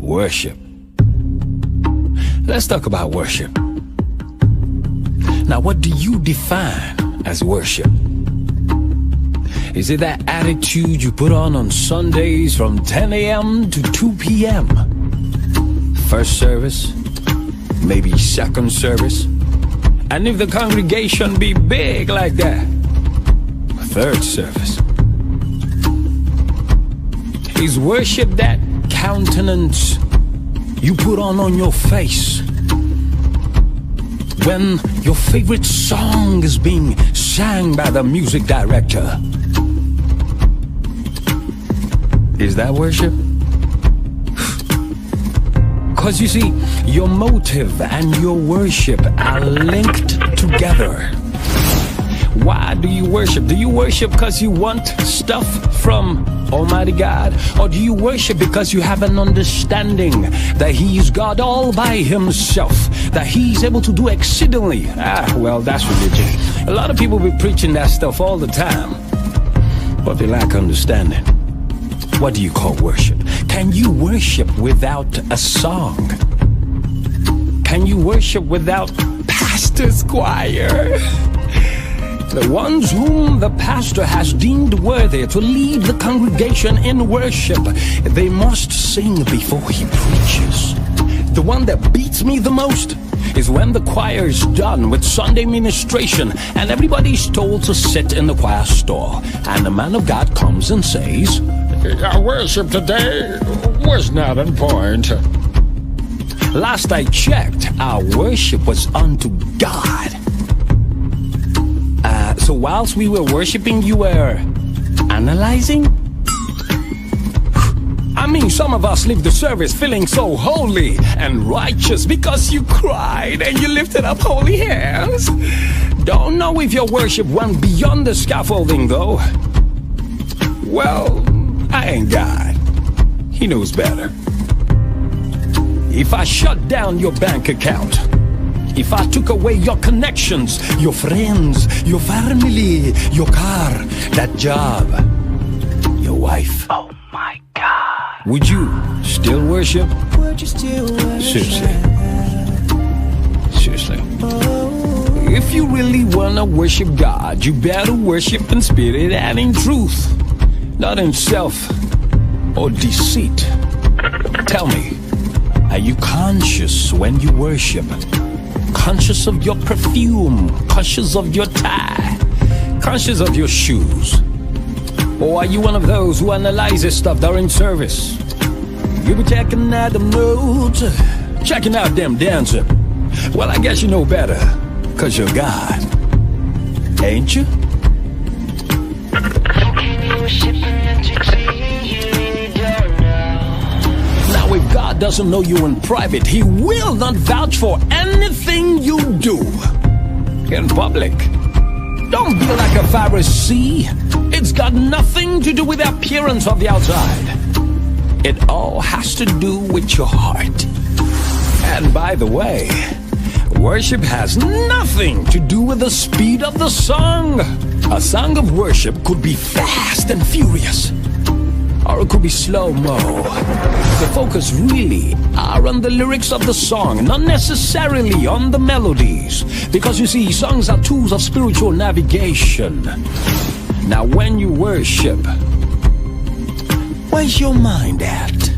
Worship. Let's talk about worship. Now, what do you define as worship? Is it that attitude you put on Sundays from 10 a.m. to 2 p.m.? First service, maybe second service, and if the congregation be big like that, third service. Is worship that countenance you put on your face when your favorite song is being sang by the music director? Is that worship? Because you see, your motive and your worship are linked together. Why do you worship? Do you worship because you want stuff from Almighty God? Or do you worship because you have an understanding that He's God all by Himself, that He's able to do exceedingly? Well, that's religion. A lot of people be preaching that stuff all the time, but they lack understanding. What do you call worship? Can you worship without a song? Can you worship without pastor's choir? The ones whom the pastor has deemed worthy to lead the congregation in worship, they must sing before he preaches. The one that beats me the most is when the choir is done with Sunday ministration and everybody's told to sit in the choir stall, and the man of God comes and says, "Our worship today was not on point." Last I checked, our worship was unto God. So whilst we were worshiping, you were analyzing? I mean, some of us leave the service feeling so holy and righteous because you cried and you lifted up holy hands. Don't know if your worship went beyond the scaffolding, though. Well, I ain't God. He knows better. If I shut down your bank account, if I took away your connections, your friends, your family, your car, that job, your wife, oh my God, would you still worship? Would you still worship? Seriously. If you really wanna worship God, you better worship in spirit and in truth, not in self or deceit. Tell me, are you conscious when you worship? Conscious of your perfume, conscious of your tie, conscious of your shoes? Or are you one of those who analyzes stuff during service? You be checking out them notes, checking out them dancing. Well, I guess you know better, cause you're God, ain't you? Now if God doesn't know you in private, He will not vouch for anything you do in public. Don't be like a Pharisee. It's got nothing to do with the appearance of the outside. It all has to do with your heart. And by the way, worship has nothing to do with the speed of the song. A song of worship could be fast and furious, or it could be slow-mo. The focus really are on the lyrics of the song, not necessarily on the melodies. Because you see, songs are tools of spiritual navigation. Now when you worship, where's your mind at?